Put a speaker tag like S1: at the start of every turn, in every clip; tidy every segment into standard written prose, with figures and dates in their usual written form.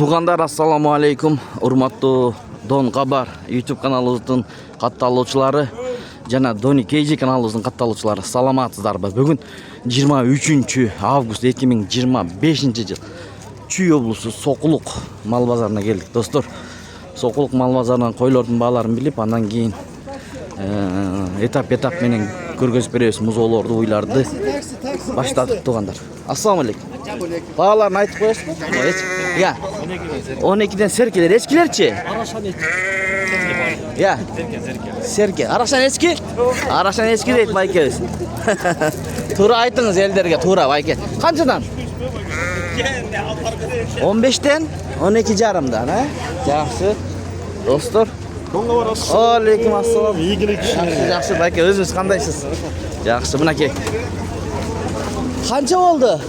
S1: Тугандар, ассаламу алейкум. Урматтуу Дон Кабар YouTube каналыбыздын катталуучулары жана Дони Кейджи каналыбыздын катталуучулары саламатсыздарбы? Бүгүн 23 август 2025 жыл. Чүй облусу Сокулук мал базарына келдик, достор. Сокулук мал базарынан койлордун бааларын билип, андан кийин этап менен көргөзүп беребиз музоолорду, уйларды. Баштадык тугандар. Ассаламу алейкум. Бааларын айтып коесузбу? Я. 12'den serkeler, eskilerçi. Ya. Serke. Araşan eski? Araşan eski değil Bayke. Tura aytыңыз elderge, tura Bayke. Kançadan? 15'ten 12 jarımdan, ha? Жақсы. Dostlar. Aleyküm assalam. Жақсы Bayke, özünüz kandaysız? Жақсы, mınaki. Kança oldu?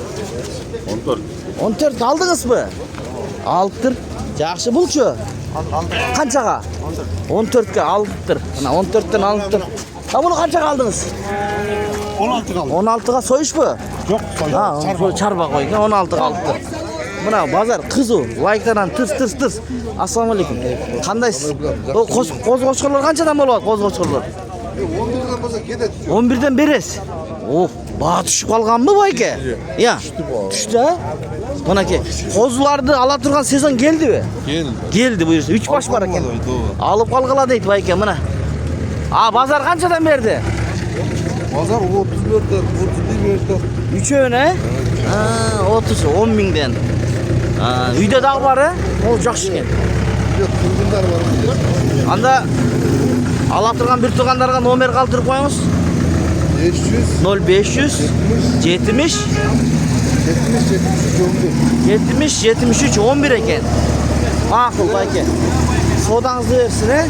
S2: 14.
S1: 14 aldınız mı? Alttır. Жақсы bulçu. Kançaga? 14'e alttır. 14'ten alttır. Ha bunu kançaga aldınız?
S2: 16 kaldı.
S1: 16'ga soyuş mu?
S2: Yok soyuş.
S1: Ha, çarba koyun. 16'ga alttır. Buna bazar kızı. Like'dan tırs. Assalamu alaikum. Kandaysız? O koz-koçkorlar kançadan bolup? Koz-koçkorlar.
S2: 11'den bolsa kede düşüyor.
S1: 11'den beresiz. Oh, bağa düşüp kalgan mı Bayke? Ya. Düştü ha? Mınaki, kozulardı ala turgan sezon geldi mi? Geldi buyursa. 3 baş var eken. Alıp kalgıla deydi Bayke mına. Bazar kançadan berdi?
S2: Bazar 34'ten, 31'den.
S1: 3 öne? 30, 10 binden. Uyda dağ var ha? O жақсы eken.
S2: Yok, kırgınlar var.
S1: Anda ala turgan bir tuğanlarga nomer kaldırıp koyunuz.
S2: 500
S1: 70 73 11 eken. Makul Bayke. Sodanızı versin he?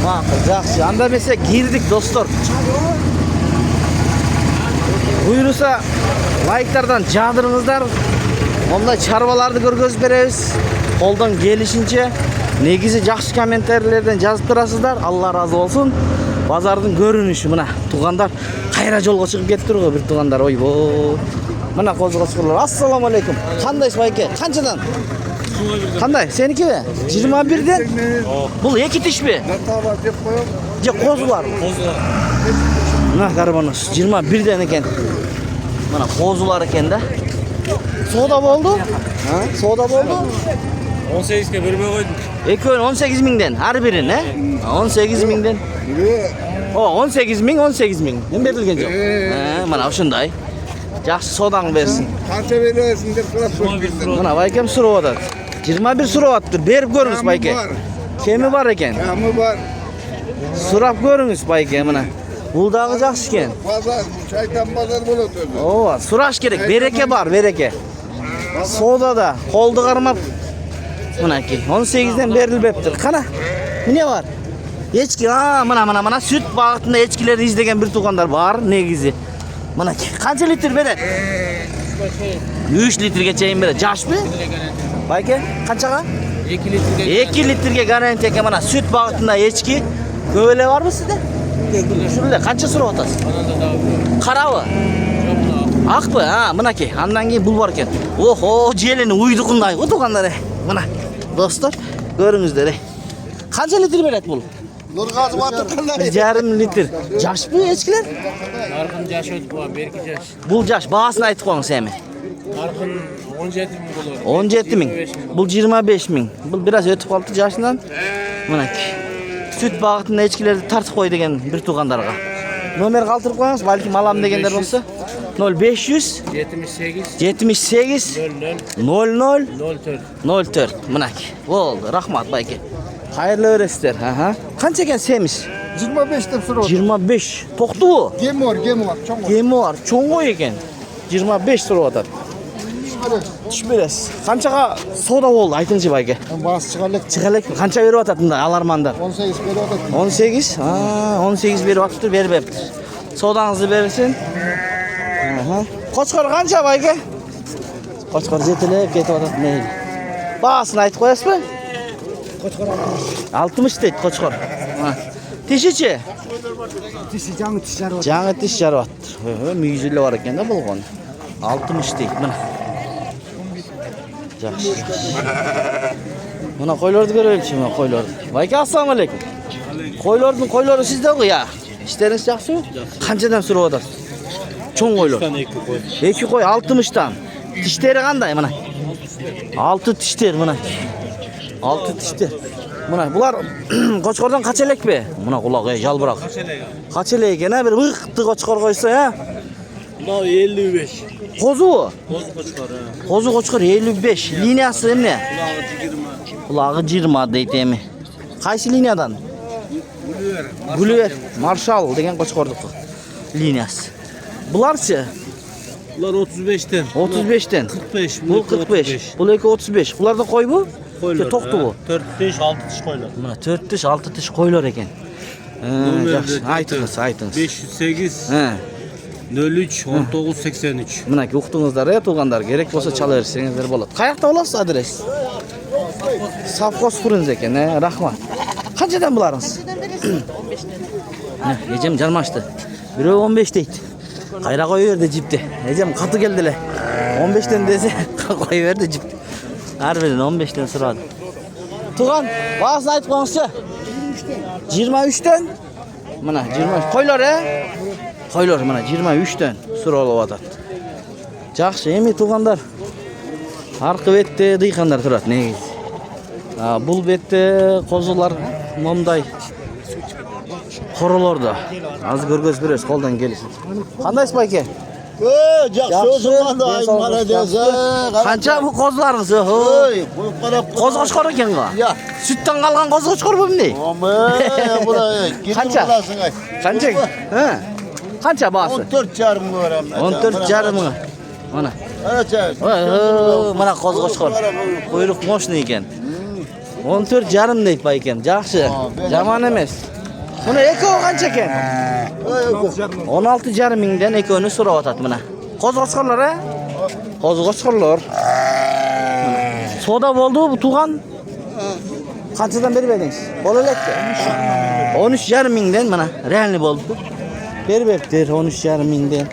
S1: Makul, жақсы. Anda mesela girdik dostlar. Buyurursa like'lardan jadırыңыздар. Onday çarvalardı görgözüp berебиз. Koldan gelişince negizi жақсы kommentarlardan жазып turasızlar. Allah razı olsun. Bazardın görünüşü mına. Tuğandar kayra jolga çıkıp kettir go bir tuğandar. Oybo. Mına koz-koçkorlar. Assalamu alaikum. Kandaysız Bayke? Kançadan? Kanday? Seniki mi? 21'den? Bul iki tiş mi?
S2: Nata var dep koyalım.
S1: Je kozular mı? Mına garibanız 21'den eken. Mına kozular eken de. Soda boldu? Ha? Soda boldu?
S3: 18'e bölüme koydum.
S1: Ekön 18 minden her biri ne? 18 minden. O 18 min. Ne berilgen yok? Mana uşunday. Жақсы sodan versin.
S2: Kança veriyorsun dep kılap koydum.
S1: Mına Baykem suru atar. 21 suru attır. Berip görünüz Bayke. Kemi var eken.
S2: Yağmur var.
S1: Surap görünüz Bayke mına. Buldağı жақсы eken.
S2: Pazar, çaytan pazar bulup durdu.
S1: Oo, suraş gerek. Bereke var, bereke. Soda da koldu karmap. Mınaki 18'den berilbeptir. Kana. Ne var? Eçki, mına süt bağıtında eçkileri izlegen bir tuğandar var negizi. Mınaki. Kança litre bere? 3 litre geçeyim bere. Jaş mı? Bayke, kançaga? 2 litrege garanti eken mına süt bağıtında eçki. Köyle var mı sizde? Şurada kança suru otası? Karavı? Ak mı? Mınaki. Andan keyin bul var eken. Oho, jeleni uydukunday. O tuğanlar. Mına. Dostlar, görünüzler. Kança litre beret bul?
S2: Nurgazı batırdılar.
S1: 1,5 litre. Jaş mı eçkiler?
S3: Narkın yaş ötüp var, berki yaş.
S1: Bul jaş, bağısını aytıp koyun semi.
S3: Narkın 17 bin olur.
S1: 17 min. Bul 25 min. Bul biraz ötüp kaldı yaşından. Mınaki. Süt bağıtında eçkileri tartıp koy degen bir tuğandarga. Nomer kaldırıp koyunuz, balki malam degenler olsa. 0500 78 00 04. Mınaki. Oldu, rahmat Bayke. Hayırlı öğretsinler. Kança eken semiz?
S2: 25 dep suru.
S1: 25. Toktu bu?
S2: Gemi var. Çoğun.
S1: Gemi var. Çoğun eken. 25 suru atar. Düşmeres. Kançaga soda oldu aytınçı Bayke.
S2: Bas çıkarlık.
S1: Çıkalek kança verip atatında alarmandan.
S2: 18 böyle atıp.
S1: 18. 18 verip atıptır, veripeptir. Sodanızı verirsin. Koçkor kança Bayke? Koçkor jetelep ketip atat neydi? Bağısını aytıp koyasız mı?
S2: Koçkor
S1: 60 deydi koçkor. Tişiçi?
S2: Tişi жаңы тиш жарып.
S1: Жаңы тиш жарып attır. Müyüzülle var eken de bulgon. 60 deydi. Mına. Жақсы. Мына қойларды көрелікші, мына қойларды. Байке, ассаламу алейкум. Қойлары сізде ғой, я? İşleriniz жақсы mı? Қаншадан сұрап отырсыз? Чоң қойлар. 2 қой 60-тан. Тіштері қандай мына? 6 тіштер мына. 6 тіштер. Мына бұлар қошқордан қачелек бе? Мына құлақ жалбырақ. Қачелек екен, бір мықты қошқор қойса, я?
S3: Мынау 55.
S1: Қозу?
S3: Qozu qo'chqor.
S1: Қозу қошқор 55. Линиясы емне?
S3: Qulog'i 20.
S1: Құлағы 20 дейді еме. Қайсы линиядан? Gulliver, Marshall деген қошқордық линиясы. Бұларсы?
S3: Bular 35'ten.
S1: 35'ten.
S3: 45.
S1: Бұл 45. Бұл 35. Бұларда қой bu?
S3: Qo'ylar.
S1: To'qti bu.
S3: 4 tish, 6 tish qo'ylar.
S1: Mana 4 tish, 6 tish qo'ylar ekan. Yaxshi, aytыңыз.
S3: 508
S1: Ha.
S3: 03 19 83.
S1: Mana o'qituvingizlar, tug'anlar kerak bo'lsa chalaversangizlar bo'ladi. Qayerda bo'lasiz adres? Savxoz Furunz ekan, rahmat. Qanchadan bularınız? 15'ten. Ecem jarmashdi. Biri 15 deydi. Qayra qo'yaverdi jipti. Ecem qatı keldilar. 15'ten dese qo'yaverdi jipti. Har biridan 15'ten so'radi. Tug'an, bahasini aytib qo'yingizchi. 23'ten. Mana 23. Qo'ylar, Qo'ylar mana 23'ten so'ralyapti. Yaxshi, emi tug'anlar. Arqi betde diyqanlar turadi, negiz. Бұл бетте қозылар момдай қорылорды. Аз көргөз берес, қолдан келесіз. Қандайсыз байке?
S2: Жақсы осыманда молодец.
S1: Қанша бұл қозыларыңыз? Қозы қошқор екен ғой? Сүттен қалған қозы қошқор бұл не? Қанша? Қанша басы?
S2: 14,5 мың verem.
S1: 14,5 мың. Mana. Mana қозы қошқор. Құйрық мощный екен. 14,5 deyip baykem. Жақсы. Жаман емес. Bunu ekoğu qancha ekan? 16,5 mingdan ekoğunu so'rab atadi mana. Qo'zi qo'chqorlar, ha? Qo'zi qo'chqorlar. Soda bo'ldi bu tug'an. Qanchadan berib edingiz? Bolalikda 13,5 mingdan mana realni bo'ldi. Berib beribdir 13,5 mingdan.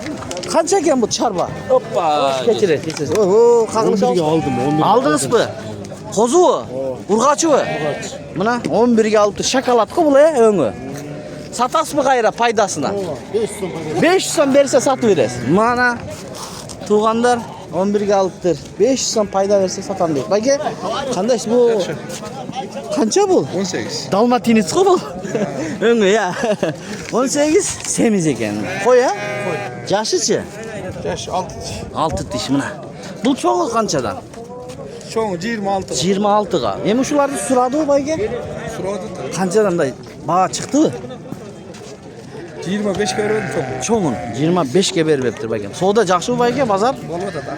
S1: Qancha ekan bu charba? Hoppa. Kechirasiz. Oho, qaqilib
S3: aldım.
S1: Aldınız mı? Qo'zi u? Urg'achi u? Mana 11 ga olibdi. Shokoladqi bu öngü. Satasizmi qayra paydasına? 500 so'm bersa satib berasiz. Mana tug'anlar 11 ga olibdir. 500 so'm payda bersa satam deydi. Baka, qanday bu? Qancha bu?
S2: 18.
S1: Dalmatinets bu. Öngü ya. 18 semiz ekan. Qo'y ha? Yashi-chi?
S2: Yaş 6.
S1: 6 tish mana. Bu cho'g'i qanchadan?
S2: Çoğu 26.
S1: 26 ga. Endi shularni suradi u bayga?
S2: Suradi.
S1: Qanchadan da baha chiqdi?
S2: 25 verdim çok.
S1: Çoğun 25 ga berib beribdir bayga. Savdo yaxshi u bayga, bozor?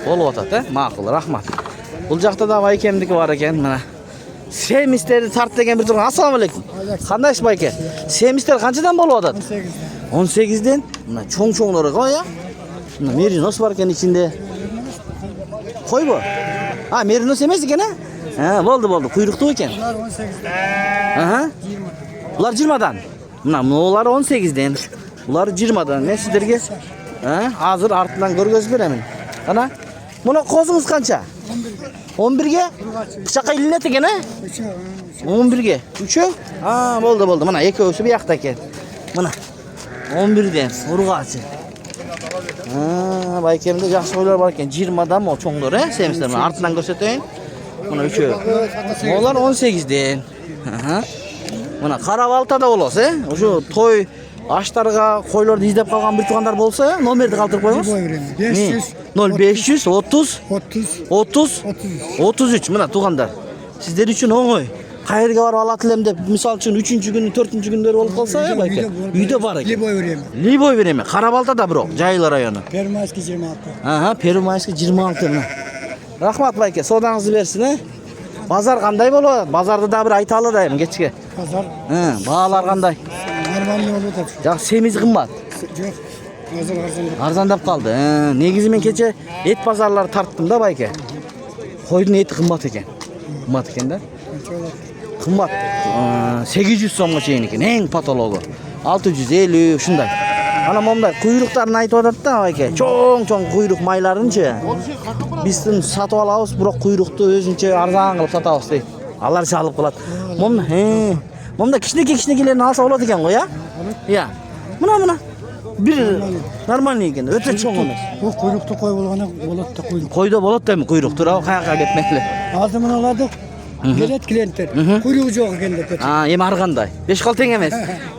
S1: Bo'lyapti. Ma'qul, rahmat. Bu yoqda da baykemniki bor ekan, mana. Semisteri tart degan bir turgan. Assalomu alaykum. Qandaysiz bayga? Semister qanchadan bo'lyapti? 18 dan. Mana cho'ng-cho'nglar qo'y ya. Mana merinos bor ekan ichinde. Qo'y bu. Ha, merinos emas ekan, ha? Ha, bo'ldi. Quyruqda ekan.
S2: Bunlar 18'den.
S1: Aha. Bular 20'dan. Mana bular 18'den. Bular 20'dan. Men sizlarga hozir ortidan ko'rgazib beraman. Ana, buni qo'zingiz qancha? 11 ga? Pichoqqa ilinat ekan, ha? 11 ga. 3? Ha, bo'ldi. Mana ikkovsi bu yoqda ekan. Mana 11 dan urg'achi. Ha, baykemda yaxshi qo'ylar bor ekan. 20'dan mo cho'nglar, ha? Semizlar. Mana ortidan ko'rsatayin. Mana 3. Ular 18 dan. Aha. Mana Qarabaltada bo'lsa, o'sha to'y ashtarga qo'ylarni izlab qolgan bir tuğanlar bo'lsa, nomerni qoldirib qo'yamiz. 0500 30 33. Mana tuğanlar. Sizlar uchun o'ng'oy. Qayerga borib olatilam deb, misol uchun 3-kunni, 4-kunlar bo'lib qolsa, bayka. Uyda bor ekan. Liboy beraman. Qarabaltada biroq, Jaylar rayoni.
S2: Permayskiy 26.
S1: Aha, Permayskiy 26 mana. Rahmat bayka, savdangizni bersin, ha. Bazar qanday bo'ladi? Bazarda da bir ayta oladaymi kechga?
S2: Pazar.
S1: Ha, bahalar qanday?
S2: Normalniy olib o'tadi.
S1: Ya semiz qimmat.
S2: Yo'q. Hozir arzon.
S1: Arzandab qoldi. Negizi men kecha et bozorlari tartdim-da bayka. Qo'yning eti qimmat ekan. Qimmat ekan-da. Qimmat. 800 so'mgacha ekan. Eng patologi. 650 shunday. Ana momda kuyruktарын айтып атат да байке. Чоң куйрук майларынчы. Биздин сатып алабыз, бирок куйрукту өзүнчө арзан кылып сатабыз дейт. Аларча алып калат. Момда кичинекейлерин алса болот экен го, я? Я. Мына. Бир нормальный экен, өтө чоң эмес.
S2: Bu kuyrukta koy bolğana bolot da kuyruk.
S1: Койдо болот дейм, куйрук тура каяка кетмекли.
S2: Azı mınalarda gelet klientler. Kuyruğu жоқ eкен деп.
S1: Эми ар кандай? 5 тең эмес.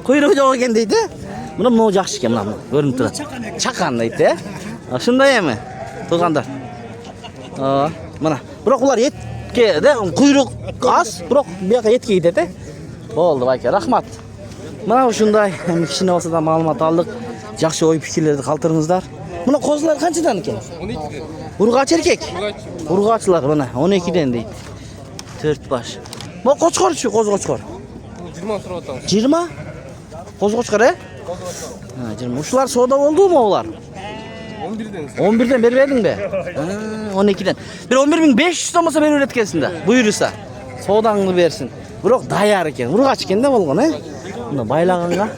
S1: Куйругу жок экен дейт, э? Мына могу жакшы экен, мына көрүнүп турат. Чакан дейт, э? Ушундай эми, туугандар. Мына. Бирок улар этке да куйрук аз, бирок бияка этке кетет, э? Болду байке, рахмат. Мына ушундай кичине болсо да маалымат алдык. Жакшы ой пикирлерди калтырыңыздар. Мына козулар канчадан экен?
S4: 12'den.
S1: Ургач эркек. Ургачылар мына 12ден дейт. 4 баш. Мо кочкорчу, коз-кочкор.
S4: 20 сұрап атамыз.
S1: 20? Коз-кочкор, э? 20. Ушулар соода болдубу улар?
S4: 11'den.
S1: 11ден бербедиң бе? 12ден. Бир 11500 сомосо берип берет экенсиң да. Буйруса. Соодаңды берсин. Бирок даяр экен. Ургач экен да болгон, э? Мына байлаганга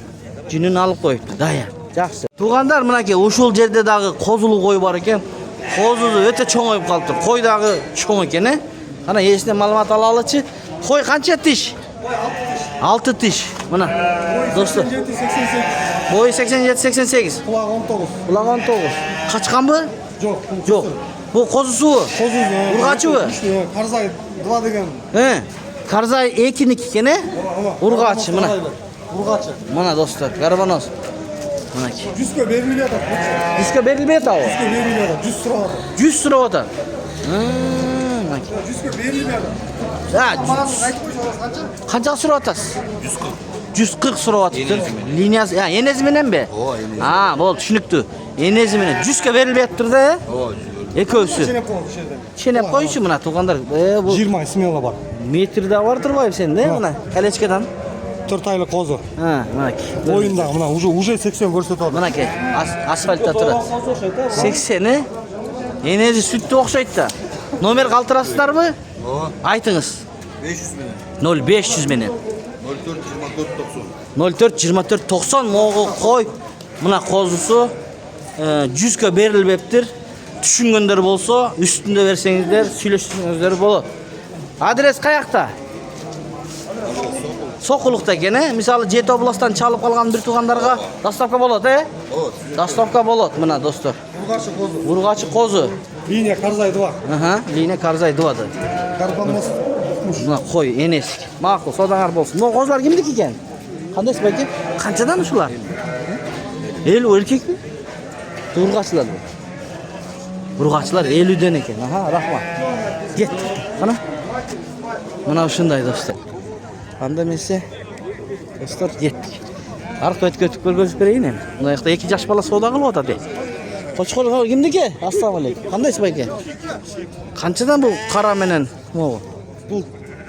S1: жүнүн алып коюпту. Даяр. Жакшы. Туугандар, мынакей ушул жерде дагы козулуу кой бар экен. Козусу өтө чоңоюп калыптыр. Кой дагы чоң экен, э? Ана эсинен маалымат алалычы. Кой канча тиш? 6 тиш. Мына. Достор. Бою 87-88.
S2: Kulak 19.
S1: Улак 19. Качканбы?
S2: Жоқ.
S1: Жок. Бул козусубу?
S2: Kozuz.
S1: Ургачыбы?
S2: Karzay 2 деген.
S1: Карзай 2'ник экен, э? Ургачы мына.
S2: Urgaçı.
S1: Мына достор, карбоноз. Мынакей.
S2: 100'га берилбей атат.
S1: Диске берилбейт абы?
S2: 100'га берилбей атат. 100 сурап атат.
S1: 100 сурап атат. Мынакей.
S2: 100'га берилбей атат.
S1: Канчага сурап атасыз? 140 сурап атыптыр. Линиясы, энези менен бе? Ооба, болду, түшүнүктүү. Энези менен 100га берилбей атыптыр да, э? Ооба, экөөсү.
S2: Çenep koy bu şeyden.
S1: Ченеп койчу мына туугандар. Бул
S2: 20 смело бар.
S1: метрде бар турбайбы сен, да, мына колечкадан?
S2: 4 айлык козу.
S1: Мынакей.
S2: Oyunda mına уже 80 көрсөтүп атат.
S1: Мынакей, асфальтта турат. 80, энези сүттү окшойт да. Номер калтырасыздарбы?
S5: Ооба.
S1: Айтыңыз.
S5: 500 менен.
S1: 0500 менен. 04-24-90 могу кой. Мына козусу 100га берилбептир. Түшүнгөндөр болсо, үстүндө берсеңиздер, сүйлөшсөңүздөр болот. Адрес каякта? Сокулукта экен, э? Мисалы Жети областан чалып калган бир туугандарга доставка болот, э?
S5: Ооба.
S1: Доставка болот, мына достор.
S2: Urgaçı kozu.
S1: Ургачы козу.
S2: Линия Karzay 2.
S1: Линия Карзай 2.
S2: Карбонос.
S1: Мына кой, энеси. Макул, содаңар болсун. Могу козулар кимдики экен? Кандайсыз байке? Канчадан ушулар? 50 эркекпи? Ургачылар. Ургачылар 50ден экен. Рахмат. Кет. Кана. Мына ушундай достор. Анда эмесе достор кеттик. Аркы өткөтүп көргөзүп берейин эми. Мына жакта 2 жаш бала соода кылып атат, э. Кочкор кимдики? Ассалам алейкум. Кандайсыз байке? Канчадан бул кара менен могу?
S2: Бул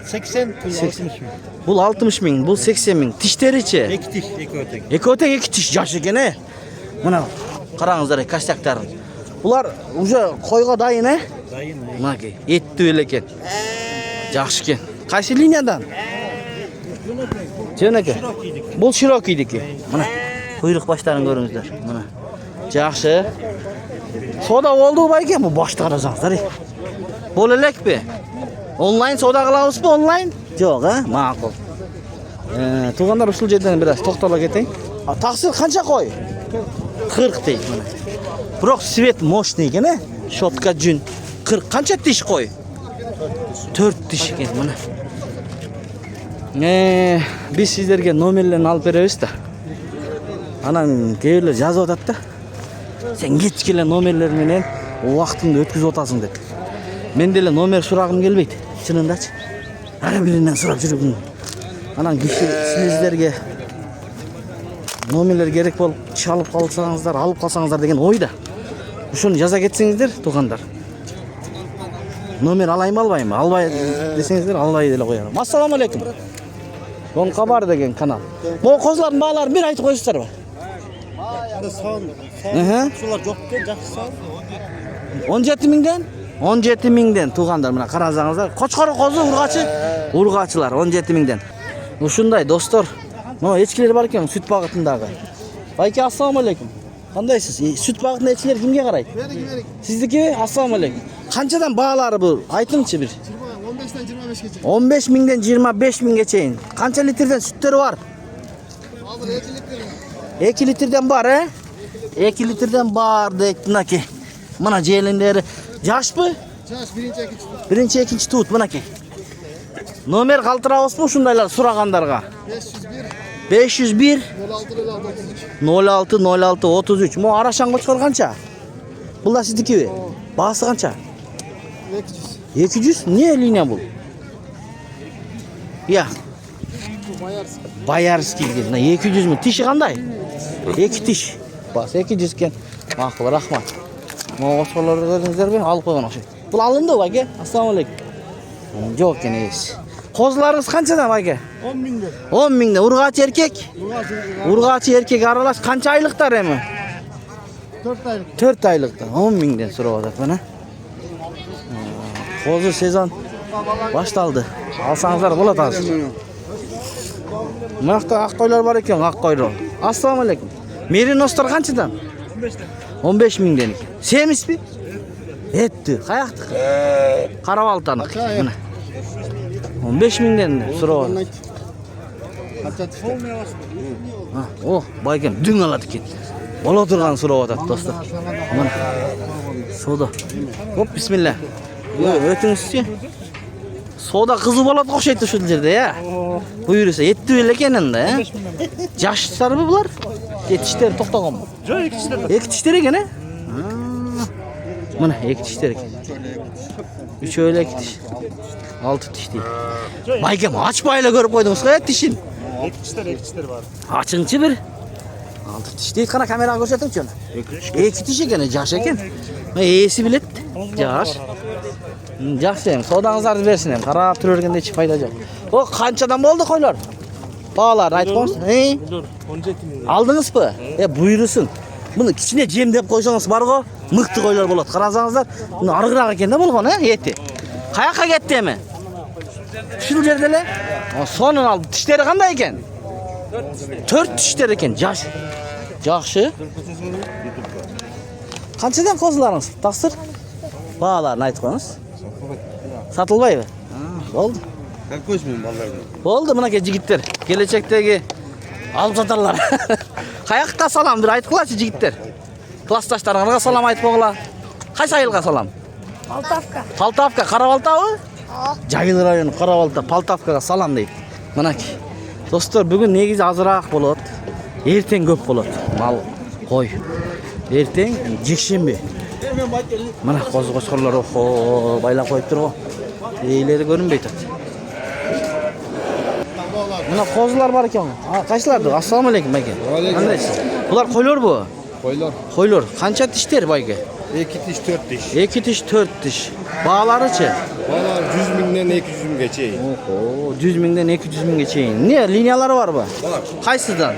S2: 80, бул 60 миң.
S1: Бул 60 миң, бул 80 миң. Тиштеричи?
S2: 2 тиш, 2 өтең.
S1: Экөөтең 2 тиш жаш экен, э. Мына караңыздар костяктарын. Булар уже койго дайын, э?
S2: Дайын.
S1: Мынакей, эттүү эле экен. Жакшы экен. Кайсы линиядан? Жөнөкөй. Бул широкийдики. Мына куйрук баштарын көрүңүздөр. Мына. Жакшы. Соода болду байке, бул башты карасаңыздар. Боло элекпи? Онлайн соода кылабызбы, онлайн? Жок, а? Макул. Туугандар ушул жерден бир аз токтоло кетейин. Таксир канча кой? 40 дейт мына. Бирок свет мощный экен, э? Шотка жүн. 40 канча тиш кой? 4 тиш экен мына. Биз сиздерге номерлерин алып беребиз да. Анан кээ бирлер жазып атат да. Сен кечке эле номерлер менен убактыңды өткүзүп атасың деп. Мен деле номер сурагым келбейт. Чынындачы. Ар биринен сурап жүргүм. Анан киши сиздерге номерлер керек болуп чалып калсаңыздар, алып калсаңыздар деген ойда. Ушуну жаза кетсеңиздер, туугандар. Номер алайынбы, албайынбы? Албай десеңиздер, албай деле коём. Ассаламу алейкум. Кон Кабар деген канал. Могу козулардын бааларын бир айтып коесуздарбы?
S2: Шулар жок экен, жакшы сан.
S1: 17 миңден? 17 миңден туугандар, мына карасаңыздар. Кочкор козу ургачылар 17 миңден. Ушундай достор. Мына эчкилер бар экен сүт багытындагы. Bayke assalomu alaykum. Qandaysiz? Süt bag'it nechilar kimga qaraydi? Sizniki? Assalomu alaykum. Qanchadan bag'lari bu? Aytingchi bir.
S4: 15'ten 25 geçe.
S1: 15 mingdan 25 minggachayin. Qancha litrdan sütleri var?
S4: Alır 2 litre.
S1: 2 litrdan bor, he? 2 litrdan bor deyapti. Mana jelinlari yoshmi?
S4: Çaş birinci ekip.
S1: Birinchi, ikkinchi tut bunaki. Nomer qaltirabsizmi shundaylar so'raganlarga?
S4: 501
S1: 501
S4: 06
S1: 06 06 33. Mo Arashan qo'chqor qancha? Bular sizniki. Bahsi qancha?
S4: 200.
S1: 200. Ne liniya bu? Ya,
S4: Bayarsı.
S1: Bayarski degan. 200 mi? Tishi qanday? 2 tish. Bas 200 ekan. Ma'qul, rahmat. Mo o'shalarga berib olib qo'ygan o'sha. Bu alindi aka. Assalomu alaykum. Yo'q ekan es. Qozlaringiz qanchadan aka?
S4: 10 mingde.
S1: 10 mingdan. Urg'achi erkak. Urg'achi erkak aralash qancha oyliklar emi?
S4: 4 aylık.
S1: 4 oylikdan 10 mingdan so'rayapti mana. Hozir sezon boshlandi. Olsangizlar bo'ladi hozir. Maqta aqtoylar bor ekan, aqtoylar. Assalomu alaykum. Merinoslar qanchadan? 15 mingdan ekan. Semismi? Etdi. Qayoqda? Qaravoltani. Mana. 15 mingdan so'rayapti. Ha, oh, baykan dün oladi ekan. Bola turgan so'rayapti do'stlar. Mana. Soda. Hop, bismillah. O'tingizchi. Soda qizi bo'ladi o'xshaydi shu yerda, ya. Buyursa 7 yil ekan endi, ha. Yoshlarmi bular? Yetishtir, to'xtaganmi?
S3: Joy ikisi de.
S1: 2 tishlar ekan, ha. Mana 2 tishlar ekan. 3 o'ylak tish. 6 tish deydi. Baygam ochmayla ko'rib qo'ydingiz-ku tishin.
S3: İkişler var.
S1: Ochingchi bir. 6 tish deydi, qana kameraga ko'rsatingchi uni. 2 tish ekan, yosh ekan. Esi biladi. Yosh. Yaxshi ham, savdongizlarni bersin ham. Qarab turarganda hech foyda yo'q. O qanchadan bo'ldi qo'ylar? Pahalar aytib qo'ying.
S3: Dur. 17 ming.
S1: Aldingizmi? Buyursin. Buni kichkina jem deb qo'ysangiz bor-ku, miqti qo'ylar bo'ladi. Qarasangizlar, buni ariqroq ekanda bo'lgan, ha, yeti. Qayoqqa ketdimi? Shu yerdalar. Sonini oldi. Tishlari qanday ekan? 4 tishlar ekan. Yaxshi. Qanchadan qozlaringiz? Taqsir? Bahalarni aytib qo'yingiz. Satılmaymi? Bo'ldi.
S3: Ben koşmayayım vallahi.
S1: Bo'ldi, mana yigitlar. Kelajakdagi olib sotarlar. Qayoqqa salom bir aytib qo'ychi yigitlar. Klassdoshlaringizga salom aytib qo'yinglar. Qaysi ayilga salom?
S5: Poltavka.
S1: Poltavka, Qaravoltami? Jayil rayoni Qaravolta, Poltavkaga salom deydi. Manaki. Do'stlar, bugun negiz ozroq bo'ladi. Ertang ko'p bo'ladi. Mal, qo'y. Ertang jikshanba. Mana qo'zg'ochqorlar oho, baylab qo'yib turib. Eyleri ko'rinmaydi. Mana qo'zlar bor ekan. Ha, qaysilardir? Assalomu alaykum aka. Qandaysiz? Bular qo'ylar bu.
S4: Koylar.
S1: Qo'ylar. Qancha tishdir boyga?
S4: 2 tiş 4 tiş.
S1: 2 tish, 4 tish. Bag'larichi?
S4: Valla 100 binden 200 bin geçeyim.
S1: Oho, 100 mingdan 200 minggacha. Ne liniyalari bor bu?
S4: Var.
S1: Qaysidan?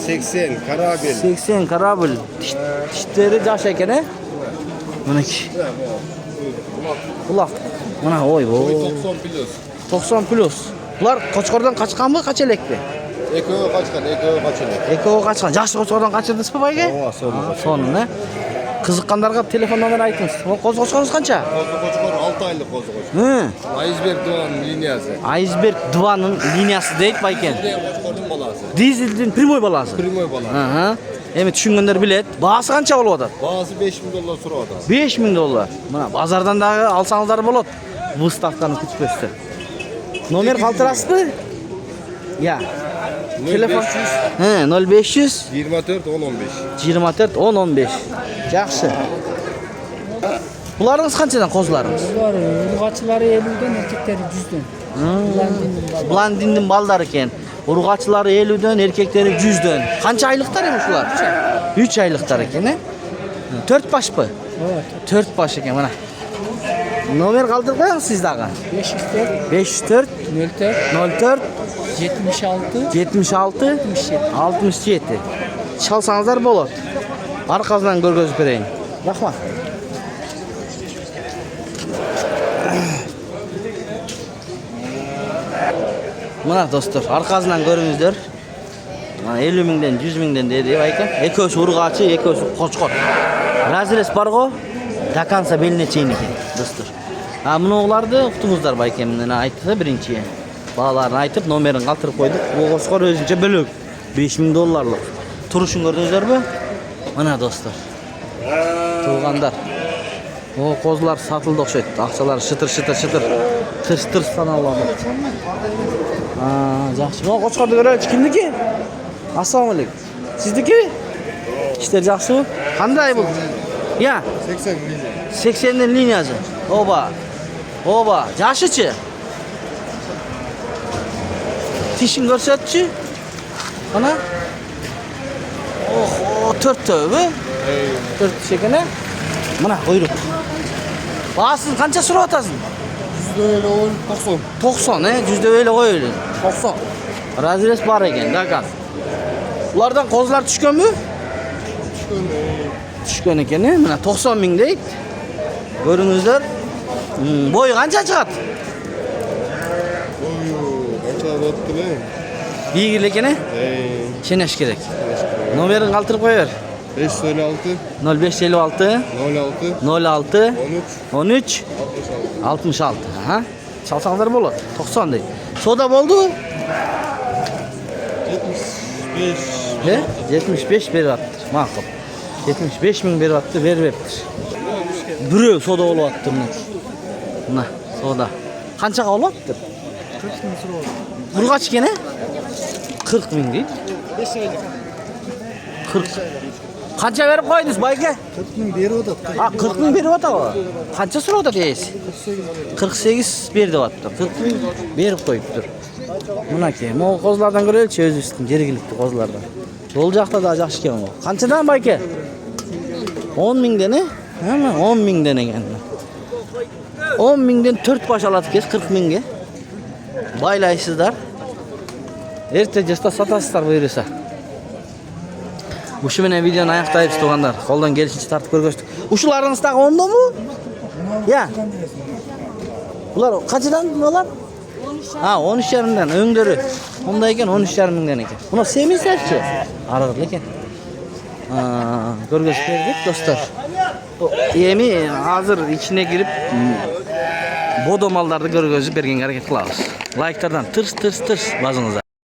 S4: 80 Karabel.
S1: 80 Karabel. Tishlari yosh ekan, ha? Manaki. Buloq. Mana oy bu.
S4: 90 plus.
S1: 90 plus. Bular Qo'chqordan qachqanmi, qachalik-bi?
S4: Eko'ya kaçkan, eko'ya kaçın.
S1: Eko'ga qachqan. Yaxshi Qo'chqordan qachirdingizmi boyga?
S4: Ova, sonu.
S1: Sonini. Qiziqqanlarga telefon nomer aytingiz. Qo'zg'ochqoringiz qancha?
S4: Kozu koçkor 6 aylık kozu koçkor.
S1: Hı.
S4: Iceberg Doğan'ın liniyası.
S1: Iceberg 2'ning liniyasi deydi bayken.
S4: Koçkor'un balası.
S1: Dizel'in primoy balasi.
S4: Primoy balası.
S1: Aha. Endi tushunganlar biladi. Bahasi qancha bo'lyapti?
S4: Bazı 5 bin dolar soru adam.
S1: 5 ming dollar. Mana bozordan da alsangizlar bo'ladi. Bu stavkani kuchbesdi. Nomer qoldirasizmi? Ya. Telefon. 0500
S4: 24 10 15.
S1: 24 10 15. Yaxshi. Bularınız qanchadan qo'zlaringiz?
S2: Ular urg'achilari 50'den, erkekleri 100'den.
S1: Blandinning baldar ekan. Urg'achilari 50'dan, erkekleri 100'dan. Qancha oyliklar emi shular? 3 oyliklar ekan, ha? 4 boshmi?
S2: Evet.
S1: 4 bosh ekan mana. Nomer qoldirib qo'ying sizdaga.
S2: 504
S1: 504
S2: 04
S1: 04
S2: 76
S1: 76 67. Chalsangizlar bo'ladi. Orqasidan ko'rgazib berayin. Rahmat. Mana do'stlar, orqasidan ko'ringizlar. 50 mingden 100 mingden dedi ayka. Ekөөsü urgaçı, ekөөsü koçkor. Razilес bargo, takansa beline çeyniki dostlar. Ha munogulарды uktumuzdar bayka menden aytты birinchi. Bağlarını aytıp nomerini kaldırıp koyduk. Bu koçkor özünce bölük. 5000 dollarlık. Turuşun gördünüzler mi? Mana dostlar. Tuğanlar. O kozlar satıldı okşaydı. Akçalar şıtır şıtır şıtır. Tırs tırs sanalады. Жақсы. Мына қошқарды көрелікші. Кімдікі? Ассалаумағалейкум. Сіздікі? İşler жақсы mı? Қандай бұл? Ya.
S3: 80 milyon.
S1: 80'den liniyası. Oba. Oba. Yaşıçı. Tişin görsetçi. Ana. Oh, 4 tövbe. 4 şekene. Mana kuyruk. Bağsız kança sürüp atasın?
S3: %50 90.
S1: 90 yüzde öyle koy öyle. 90. Razilес var eken dakika. Ulardan kozlar düşkön mü? Düşkön eken he? Mana 90 ming deyip. Görünüzler. Boyu kança çıkat?
S3: Kaça battı ne?
S1: Bir ekene? Çeneş gerek. Numaranı kaldırıp koyar.
S3: 556
S1: 0556
S3: 06
S1: 06
S3: 13
S1: 13
S3: 66.
S1: 66. Ha? Çalsanlar bolu. 90 değil. Soda boldu.
S3: 75
S1: He? 75 beri attır. Makul. 75 bin beri attı, veriptir. Bürü soda olup attır. Buna soda. Kança olup attır?
S2: 40 bin lira oldu.
S1: Buru kaç gene? 40 bin değil.
S2: 5 aylık.
S1: 40. Kança verip koydunuz bayke?
S2: 40 bin biri o da.
S1: Ha 40 bin beri vata o. Kança sıra oda deyesi? 48 berdi attı. 40 bin berip koyuptur. Buna ki, o kozlardan görelçi öz üstün, jergilikli kozlardan. Yol jakta da jakşı eken o. Kançadan bayke? 10 mingden ne? Hemen 10 mingden eken. 10 mingden 4 baş aladı kes 40 minge. Baylaysızlar. Ertejesta satasızlar buyursa. Uşu menen videonu ayaktayız tuğanlar. Koldan gelişince tartıp görgöçtük. Uşularınız da onda mu? Ya. Bunlar kaçıdan bunlar? Ha 13 yarımdan öngörü. Ondayken 13 yarımdan eken. Buna sevmişlerçi. Ararlı eken. Görgöçtük verdik dostlar. Yemi hazır içine girip bodo mallarda görgözü bergen hareket kılabız. Like'lardan tırs tırs tırs bazınıza.